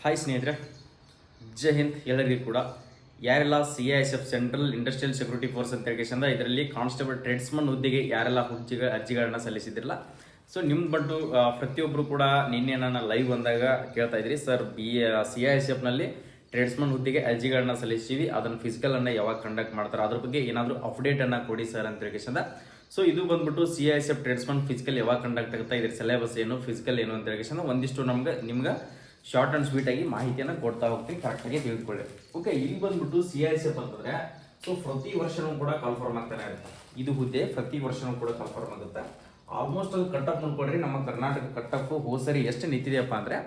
Hi ಸ್ನೇಹಿತರೆ, ಜೈ ಹಿಂದ್ ಎಲ್ಲರಿಗೂ ಕೂಡ. ಯಾರೆಲ್ಲ CISF central industrial security force ಅಂತ ಹೇಳ್ಕೇಶಂದ ಇದರಲ್ಲಿ ಕಾನ್ಸ್ಟೇಬಲ್ ಟ್ರೇಡ್ಸ್ಮನ್ ಹುದ್ದೆಗೆ ಯಾರೆಲ್ಲ ಅರ್ಜಿಗಳನ್ನ ಸಲ್ಲಿಸಿದ್ರಲ್ಲ, ಸೊ ನಿಮ್ದು ಬಂದು ಪ್ರತಿಯೊಬ್ಬರು ಕೂಡ ನಿನ್ನೆ ನಾನು ಲೈವ್ ಬಂದಾಗ ಕೇಳ್ತಾ ಇದ್ರಿ, ಸರ್ CISFನಲ್ಲಿ ಟ್ರೇಡ್ಸ್ಮನ್ ಹುದ್ದೆಗೆ ಅರ್ಜಿಗಳನ್ನ ಸಲ್ಲಿಸಿವಿ, ಅದನ್ನು ಫಿಸಿಕಲನ್ನು ಯಾವಾಗ ಕಂಡಕ್ಟ್ ಮಾಡ್ತಾರೆ, ಅದ್ರ ಬಗ್ಗೆ ಏನಾದರೂ ಅಪ್ಡೇಟನ್ನು ಕೊಡಿ ಸರ್ ಅಂತ ಹೇಳ್ಕೇಶಂದ. ಸೊ ಇದು ಬಂದ್ಬಿಟ್ಟು CISF ಟ್ರೇಡ್ಸ್ಮನ್ ಫಿಸಿಕಲ್ ಯಾವಾಗ ಕಂಡಕ್ಟ್ ಆಗುತ್ತೆ, ಇದ್ರ ಸಿಲೆಬಸ್ ಏನು, ಫಿಸಿಕಲ್ ಏನು ಅಂತ ಹೇಳ್ಕೇಶಂದ ಒಂದಿಷ್ಟು ನಿಮ್ಗೆ ಶಾರ್ಟ್ ಅಂಡ್ ಸ್ವೀಟ್ ಆಗಿ ಮಾಹಿತಿಯನ್ನು ಕೊಡ್ತಾ ಹೋಗ್ತೀನಿ, ಕರೆಕ್ಟಾಗಿ ತಿಳಿದುಕೊಳ್ಳಿ. ಓಕೆ, ಇಲ್ಲಿ ಬಂದ್ಬಿಟ್ಟು CISF ಅಂತಂದ್ರೆ ಸೊ ಪ್ರತಿ ವರ್ಷನೂ ಕೂಡ ಕಾನ್ಫರ್ಮ್ ಆಗ್ತಾನೆ ಇರುತ್ತೆ. ಇದು ಹುದ್ದೆ ಪ್ರತಿ ವರ್ಷನೂ ಕೂಡ ಕಾನ್ಫರ್ಮ್ ಆಗುತ್ತೆ. ಆಲ್ಮೋಸ್ಟ್ ಅದು ಕಟ್ಟಪ್ ನೋಡ್ಕೊಡ್ರಿ, ನಮ್ಮ ಕರ್ನಾಟಕ ಕಟ್ಟಪ್ ಹೋಸರಿ ಎಷ್ಟು ನಿಂತಿದೆಯಪ್ಪ ಅಂದರೆ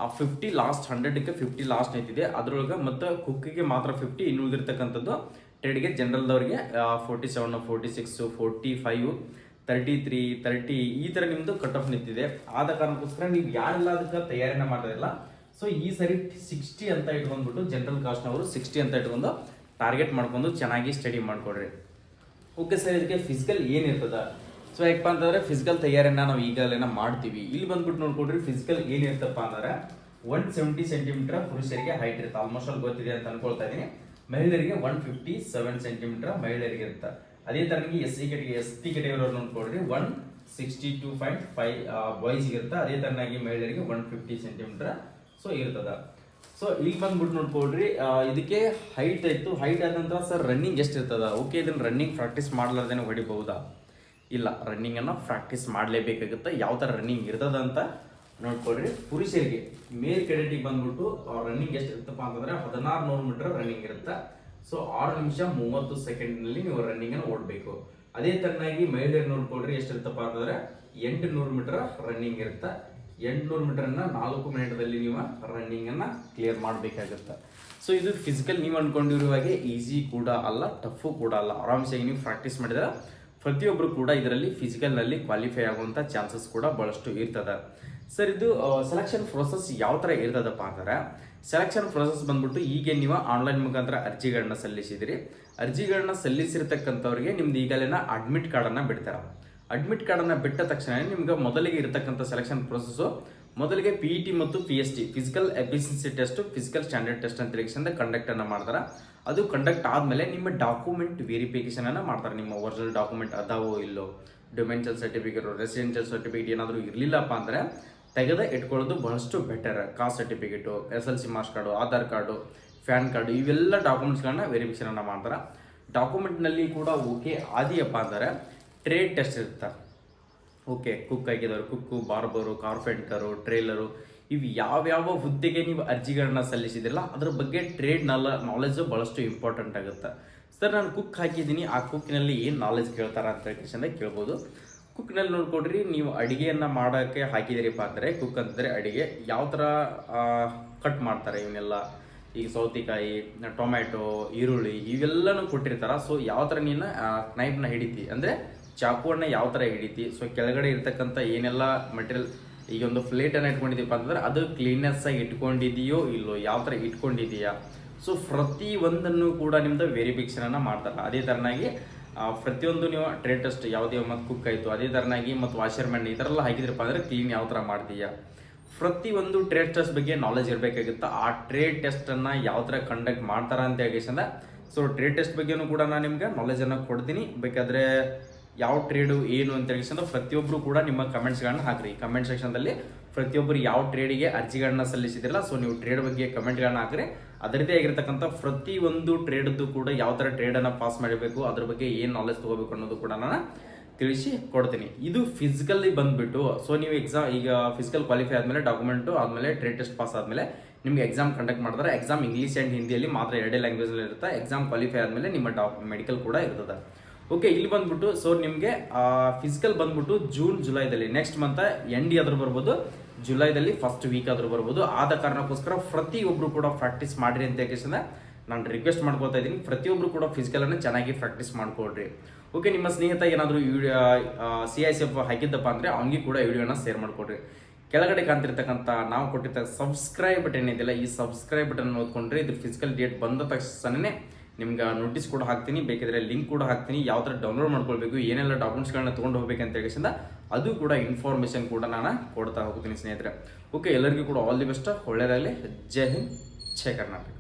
50 ಲಾಸ್ಟ್ 100ಕ್ಕೆ 50 ಲಾಸ್ಟ್ ನಿಂತಿದೆ. ಅದರೊಳಗೆ ಮತ್ತು ಕುಕ್ಕಿಗೆ ಮಾತ್ರ 50, ಇನ್ನು ಉಳಿದಿರ್ತಕ್ಕಂಥದ್ದು ಟ್ರೇಡ್ಗೆ ಜನರಲ್ದವ್ರಿಗೆ 47, 46, 45, 33, 30 ಈ ಥರ ನಿಮ್ಮದು ಕಟ್ ಆಫ್ ನಿಂತಿದೆ. ಆದ ಕಾರಣಕ್ಕೋಸ್ಕರ ನೀವು ಯಾರೆಲ್ಲ ಅದಕ್ಕೆ ತಯಾರಿನ ಮಾಡೋದಿಲ್ಲ, ಸೊ ಈ ಸರಿ 60 ಅಂತ ಇಟ್ಕೊಂಡ್ಬಿಟ್ಟು ಜನರಲ್ ಕಾಸ್ಟ್ನವರು 60 ಅಂತ ಇಟ್ಕೊಂಡು ಟಾರ್ಗೆಟ್ ಮಾಡ್ಕೊಂಡು ಚೆನ್ನಾಗಿ ಸ್ಟಡಿ ಮಾಡ್ಕೊಡ್ರಿ. ಓಕೆ ಸರ್, ಇದಕ್ಕೆ ಫಿಸಿಕಲ್ ಏನಿರ್ತದ, ಸೊ ಯಾಕಪ್ಪ ಅಂತಂದ್ರೆ ಫಿಸಿಕಲ್ ತಯಾರಿನ ನಾವು ಈಗಲೇನ ಮಾಡ್ತೀವಿ. ಇಲ್ಲಿ ಬಂದ್ಬಿಟ್ಟು ನೋಡ್ಕೊಡ್ರಿ, ಫಿಸಿಕಲ್ ಏನಿರ್ತಪ್ಪ ಅಂದ್ರೆ 170 ಸೆಂಟಿಮೀಟರ್ ಪುರುಷರಿಗೆ ಹೈಟ್ ಇರುತ್ತೆ, ಆಲ್ಮೋಸ್ಟ್ ಅಲ್ಲಿ ಗೊತ್ತಿದೆ ಅಂತ ಅನ್ಕೊಳ್ತಾ ಇದೀನಿ. ಮಹಿಳೆಯರಿಗೆ 157 ಸೆಂಟಿಮೀಟರ್ ಮಹಿಳೆಯರಿಗೆ ಇರುತ್ತೆ. ಅದೇ ತರನಾಗಿ SC ಕೆಟಗರಿ ನೋಡ್ಕೊಡ್ರಿ 162.5 ಬಾಯ್ಸ್ ಇರುತ್ತೆ. ಅದೇ ತರನಾಗಿ ಮಹಿಳೆಯರಿಗೆ 150 ಸೆಂಟಿಮೀಟರ್ ಸೊ ಇರ್ತದ. ಸೊ ಇಲ್ಲಿ ಬಂದ್ಬಿಟ್ಟು ನೋಡ್ಕೊಡ್ರಿ, ಇದಕ್ಕೆ ಹೈಟ್ ಆಯ್ತು. ಹೈಟ್ ಆದ ನಂತರ ಸರ್ ರನ್ನಿಂಗ್ ಎಷ್ಟು ಇರ್ತದ, ಓಕೆ ಇದನ್ನ ರನ್ನಿಂಗ್ ಪ್ರಾಕ್ಟೀಸ್ ಮಾಡ್ಲಾರ್ದೇನೆ ಹೊಡಿಬಹುದಾ? ಇಲ್ಲ, ರನ್ನಿಂಗ್ ಅನ್ನ ಪ್ರಾಕ್ಟೀಸ್ ಮಾಡಲೇಬೇಕಾಗುತ್ತೆ. ಯಾವ ತರ ರನ್ನಿಂಗ್ ಇರ್ತದ ಅಂತ ನೋಡ್ಕೊಡ್ರಿ. ಪುರುಷರಿಗೆ ಮೇಲ್ ಕೆಡೆಟಿಗೆ ಬಂದ್ಬಿಟ್ಟು ರನ್ನಿಂಗ್ ಎಷ್ಟು ಇರುತ್ತಪ್ಪ ಅಂತಂದ್ರೆ 1600 ಮೀಟರ್ ರನ್ನಿಂಗ್ ಇರುತ್ತೆ. ಸೊ 6 ನಿಮಿಷ 30 ಸೆಕೆಂಡ್ನಲ್ಲಿ ನೀವು ರನ್ನಿಂಗ್ ಅನ್ನು ಓಡಬೇಕು. ಅದೇ ತರನಾಗಿ ಮಹಿಳೆಯರು ನೋಡ್ಕೊಡ್ರಿ, ಎಷ್ಟಿರ್ತಪ್ಪ ಅಂತಂದ್ರೆ 800 ಮೀಟರ್ ರನ್ನಿಂಗ್ ಇರುತ್ತೆ. 800 ಮೀಟರ್ ಅನ್ನ 4 ಮಿನಿಟ್ದಲ್ಲಿ ನೀವು ರನ್ನಿಂಗ್ ಅನ್ನ ಕ್ಲಿಯರ್ ಮಾಡಬೇಕಾಗುತ್ತೆ. ಸೊ ಇದು ಫಿಸಿಕಲ್ ನೀವು ಅನ್ಕೊಂಡಿರುವ ಹಾಗೆ ಈಸಿ ಕೂಡ ಅಲ್ಲ, ಟಫು ಕೂಡ ಅಲ್ಲ. ಆರಾಮ್ಸಾಗಿ ನೀವು ಪ್ರಾಕ್ಟೀಸ್ ಮಾಡಿದ್ರೆ ಪ್ರತಿಯೊಬ್ಬರು ಕೂಡ ಇದರಲ್ಲಿ ಫಿಸಿಕಲ್ನಲ್ಲಿ ಕ್ವಾಲಿಫೈ ಆಗುವಂಥ ಚಾನ್ಸಸ್ ಕೂಡ ಬಹಳಷ್ಟು ಇರ್ತದೆ. ಸರ್ ಇದು ಸೆಲೆಕ್ಷನ್ ಪ್ರೊಸೆಸ್ ಯಾವ ಥರ ಇರ್ತದಪ್ಪ ಅಂದರೆ, ಸೆಲೆಕ್ಷನ್ ಪ್ರೊಸೆಸ್ ಬಂದ್ಬಿಟ್ಟು ಈಗ ನೀವು ಆನ್ಲೈನ್ ಮುಖಾಂತರ ಅರ್ಜಿಗಳನ್ನ ಸಲ್ಲಿಸಿದಿರಿ. ಅರ್ಜಿಗಳನ್ನ ಸಲ್ಲಿಸಿರ್ತಕ್ಕಂಥವ್ರಿಗೆ ನಿಮ್ದು ಈಗಲೇನ ಅಡ್ಮಿಟ್ ಕಾರ್ಡನ್ನು ಬಿಡ್ತಾರೆ. ಅಡ್ಮಿಟ್ ಕಾರ್ಡನ್ನು ಬಿಟ್ಟ ತಕ್ಷಣ ನಿಮ್ಗೆ ಮೊದಲಿಗೆ ಇರತಕ್ಕಂಥ ಸೆಲೆಕ್ಷನ್ ಪ್ರೊಸೆಸ್ಸು ಮೊದಲಿಗೆ PET ಮತ್ತು PST physical efficiency test, physical standard test ಅಂತ ಹೇಳಿ ಕಂಡಕ್ಟ್ ಅನ್ನು ಮಾಡ್ತಾರೆ. ಅದು ಕಂಡಕ್ಟ್ ಆದಮೇಲೆ ನಿಮ್ಮ ಡಾಕ್ಯುಮೆಂಟ್ ವೆರಿಫಿಕೇಶನ್ ಅನ್ನು ಮಾಡ್ತಾರೆ. ನಿಮ್ಮ ಒರಿಜಿನಲ್ ಡಾಕ್ಯುಮೆಂಟ್ ಅದಾವೋ ಇಲ್ಲೋ, ಡೊಮೆನ್ಷಿಯಲ್ ಸರ್ಟಿಫಿಕೇಟ್, ರೆಸಿಡೆನ್ಷಿಯಲ್ ಸರ್ಟಿಫಿಕೇಟ್ ಏನಾದರೂ ಇರಲಿಲ್ಲಪ್ಪ ಅಂದರೆ ತೆಗೆದ ಇಟ್ಕೊಳ್ಳೋದು ಬಹಳಷ್ಟು better. Cost certificate, SLC marks card, Aadhaar card, PAN card ಇವೆಲ್ಲ ಡಾಕ್ಯುಮೆಂಟ್ಸ್ಗಳನ್ನ ವೆರಿಫಿಕೇಶನ್ ಅನ್ನು ಮಾಡ್ತಾರೆ. ಡಾಕ್ಯುಮೆಂಟ್ನಲ್ಲಿ ಕೂಡ ಓಕೆ ಆದಿಯಪ್ಪ ಅಂದರೆ ಟ್ರೇಡ್ ಟೆಸ್ಟ್ ಇರ್ತಾರೆ. ಓಕೆ, ಕುಕ್ ಆಗಿದವರು, ಕುಕ್ಕು, ಬಾರ್ಬರು, ಕಾರ್ಪೆಂಟರು, ಟ್ರೇಲರು, ಇವು ಯಾವ್ಯಾವ ಹುದ್ದೆಗೆ ನೀವು ಅರ್ಜಿಗಳನ್ನ ಸಲ್ಲಿಸಿದಿರಲ್ಲ ಅದ್ರ ಬಗ್ಗೆ ಟ್ರೇಡ್ ನಾಲೆಜ್ ಬಹಳಷ್ಟು ಇಂಪಾರ್ಟೆಂಟ್ ಆಗುತ್ತೆ. ಸರ್ ನಾನು ಕುಕ್ ಹಾಕಿದ್ದೀನಿ, ಆ ಕುಕ್ಕಿನಲ್ಲಿ ಏನು ನಾಲೆಜ್ ಕೇಳ್ತಾರ ಅಂತ ಹೇಳಿ ಕೇಳ್ಬೋದು. ಕುಕ್ನಲ್ಲಿ ನೋಡ್ಕೊಡ್ರಿ, ನೀವು ಅಡುಗೆಯನ್ನು ಮಾಡೋಕ್ಕೆ ಹಾಕಿದಿರಿಪ್ಪ ಅಂದರೆ ಕುಕ್ ಅಂತಂದರೆ ಅಡುಗೆ ಯಾವ ಥರ ಕಟ್ ಮಾಡ್ತಾರೆ ಇವನ್ನೆಲ್ಲ, ಈಗ ಸೌತೆಕಾಯಿ, ಟೊಮ್ಯಾಟೊ, ಈರುಳ್ಳಿ ಇವೆಲ್ಲನೂ ಕೊಟ್ಟಿರ್ತಾರೆ. ಸೊ ಯಾವ ಥರ ನೀನು ನೈಫ್ನ ಹಿಡಿತಿ ಅಂದರೆ ಚಾಕುವನ್ನು ಯಾವ ಥರ ಹಿಡಿತಿ, ಸೊ ಕೆಳಗಡೆ ಇರ್ತಕ್ಕಂಥ ಏನೆಲ್ಲ ಮಟೀರಿಯಲ್, ಈಗ ಒಂದು ಪ್ಲೇಟನ್ನು ಇಟ್ಕೊಂಡಿದ್ದೀಪ್ಪ ಅಂತಂದ್ರೆ ಅದು ಕ್ಲೀನ್ನೆಸ್ ಆಗಿ ಇಟ್ಕೊಂಡಿದೆಯೋ ಇಲ್ಲೋ, ಯಾವ ಥರ ಇಟ್ಕೊಂಡಿದೆಯಾ, ಸೊ ಪ್ರತಿ ಒಂದನ್ನು ಕೂಡ ನಿಮ್ಮದು ವೆರಿಫಿಕೇಷನನ್ನು ಮಾಡ್ತಾರೆ. ಅದೇ ಥರನಾಗಿ ಪ್ರತಿಯೊಂದು ನೀವು ಟ್ರೇಡ್ ಟೆಸ್ಟ್ ಯಾವುದೇ ಮತ್ತು ಕುಕ್ ಆಯಿತು, ಅದೇ ಥರನಾಗಿ ಮತ್ತು ವಾಷರ್ಮ್ಯಾನ್ ಈ ಥರ ಎಲ್ಲ ಹಾಕಿದ್ರಪ್ಪ ಅಂದರೆ ಕ್ಲೀನ್ ಯಾವ ಥರ ಮಾಡ್ತೀಯಾ, ಪ್ರತಿಯೊಂದು ಟ್ರೇಡ್ ಟೆಸ್ಟ್ ಬಗ್ಗೆ ನಾಲೆಜ್ ಇರಬೇಕಾಗುತ್ತೆ. ಆ ಟ್ರೇಡ್ ಟೆಸ್ಟನ್ನು ಯಾವ ಥರ ಕಂಡಕ್ಟ್ ಮಾಡ್ತಾರೆ ಅಂತ ಹೇಳಿಸಂದ, ಸೊ ಟ್ರೇಡ್ ಟೆಸ್ಟ್ ಬಗ್ಗೆನೂ ಕೂಡ ನಾನು ನಿಮ್ಗೆ ನಾಲೆಜನ್ನು ಕೊಡ್ತೀನಿ. ಬೇಕಾದರೆ ಯಾವ ಟ್ರೇಡು ಏನು ಅಂತ ಹೇಳಿಸಂದ್ರೆ ಪ್ರತಿಯೊಬ್ಬರು ಕೂಡ ನಿಮ್ಮ ಕಮೆಂಟ್ಸ್ಗಳನ್ನ ಹಾಕ್ರಿ. ಕಮೆಂಟ್ ಸೆಕ್ಷನ್ದಲ್ಲಿ ಪ್ರತಿಯೊಬ್ಬರು ಯಾವ ಟ್ರೇಡಿಗೆ ಅರ್ಜಿಗಳನ್ನ ಸಲ್ಲಿಸಿದಿರಲ್ಲ, ಸೊ ನೀವು ಟ್ರೇಡ್ ಬಗ್ಗೆ ಕಮೆಂಟ್ಗಳನ್ನ ಹಾಕ್ರಿ. ಅದರದೇ ಆಗಿರ್ತಕ್ಕಂಥ ಪ್ರತಿಯೊಂದು ಟ್ರೇಡ್ದು ಕೂಡ ಯಾವ ಥರ ಟ್ರೇಡನ್ನು ಪಾಸ್ ಮಾಡಬೇಕು, ಅದ್ರ ಬಗ್ಗೆ ಏನು ನಾಲೆಜ್ ತೊಗೋಬೇಕು ಅನ್ನೋದು ಕೂಡ ನಾನು ತಿಳಿಸಿ ಕೊಡ್ತೀನಿ. ಇದು ಫಿಸಿಕಲ್ಲಿ ಬಂದುಬಿಟ್ಟು, ಸೊ ನೀವು ಎಕ್ಸಾಮ್ ಈಗ ಫಿಸಿಕಲ್ ಕ್ವಾಲಿಫೈ ಆದಮೇಲೆ ಡಾಕ್ಯುಮೆಂಟು ಆದಮೇಲೆ ಟ್ರೇಡ್ ಟೆಸ್ಟ್ ಪಾಸ್ ಆದಮೇಲೆ ನಿಮಗೆ ಎಕ್ಸಾಮ್ ಕಂಡಕ್ಟ್ ಮಾಡಿದ್ರೆ, ಎಕ್ಸಾಮ್ ಇಂಗ್ಲೀಷ್ ಆ್ಯಂಡ್ ಹಿಂದಿಯಲ್ಲಿ ಮಾತ್ರ 2 ಲ್ಯಾಂಗ್ವೇಜಲ್ಲಿ ಇರುತ್ತೆ. ಎಕ್ಸಾಮ್ ಕ್ವಾಲಿಫೈ ಆದಮೇಲೆ ನಿಮ್ಮ ಮೆಡಿಕಲ್ ಕೂಡ ಇರ್ತದೆ. ಓಕೆ, ಇಲ್ಲಿ ಬಂದ್ಬಿಟ್ಟು ಸೊ ನಿಮಗೆ ಫಿಸಿಕಲ್ ಬಂದ್ಬಿಟ್ಟು ಜುಲೈದಲ್ಲಿ ನೆಕ್ಸ್ಟ್ ಮಂತ್ ಎಂಡ್ ಆದ್ರೂ ಬರ್ಬೋದು, ಜುಲೈದಲ್ಲಿ ಫಸ್ಟ್ ವೀಕ್ ಆದ್ರೂ ಬರ್ಬೋದು. ಆದ ಕಾರಣಕ್ಕೋಸ್ಕರ ಪ್ರತಿಯೊಬ್ಬರು ಕೂಡ ಪ್ರಾಕ್ಟೀಸ್ ಮಾಡಿರಿ ಅಂತ ಹೇಳಿದ್ರೆ ನಾನು ರಿಕ್ವೆಸ್ಟ್ ಮಾಡ್ಕೊತಾ ಇದ್ದೀನಿ. ಪ್ರತಿಯೊಬ್ಬರು ಕೂಡ ಫಿಸಿಕಲನ್ನು ಚೆನ್ನಾಗಿ ಪ್ರಾಕ್ಟೀಸ್ ಮಾಡ್ಕೊಳ್ರಿ. ಓಕೆ, ನಿಮ್ಮ ಸ್ನೇಹಿತ ಏನಾದರೂ CISF ಹಾಕಿದ್ದಪ್ಪ ಅಂದರೆ ಅವನಿಗೆ ಕೂಡ ವಿಡಿಯೋನ ಶೇರ್ ಮಾಡ್ಕೊಡ್ರಿ. ಕೆಳಗಡೆ ಕಾಣ್ತಿರ್ತಕ್ಕಂಥ ನಾವು ಕೊಟ್ಟಿರ್ತ ಸಬ್ಸ್ಕ್ರೈಬ್ ಬಟನ್ ಇದೆಯಲ್ಲ, ಈ ಸಬ್ಸ್ಕ್ರೈಬ್ ಬಟನ್ ಓದ್ಕೊಂಡ್ರೆ ಇದು ಫಿಸಿಕಲ್ ಡೇಟ್ ಬಂದ ತಕ್ಷಣನೇ ನಿಮ್ಗೆ ನೋಟಿಸ್ ಕೂಡ ಹಾಕ್ತೀನಿ, ಬೇಕಿದ್ರೆ ಲಿಂಕ್ ಕೂಡ ಹಾಕ್ತೀನಿ. ಯಾವ ಥರ ಡೌನ್ಲೋಡ್ ಮಾಡ್ಕೊಳ್ಬೇಕು, ಏನೆಲ್ಲ ಡಾಕ್ಯುಮೆಂಟ್ಸ್ಗಳನ್ನ ತೊಗೊಂಡು ಹೋಗ್ಬೇಕಂತ ಹೇಳಿಸಿಂದ ಅದು ಕೂಡ ಇನ್ಫಾರ್ಮೇಷನ್ ಕೂಡ ನಾನು ಕೊಡ್ತಾ ಹೋಗ್ತೀನಿ ಸ್ನೇಹಿತರೆ. ಓಕೆ, ಎಲ್ಲರಿಗೂ ಕೂಡ ಆಲ್ ದಿ ಬೆಸ್ಟ್, ಒಳ್ಳೆಯದಾಗಲಿ. ಜೈ ಹಿಂದ್, ಜೈ ಕರ್ನಾಟಕ.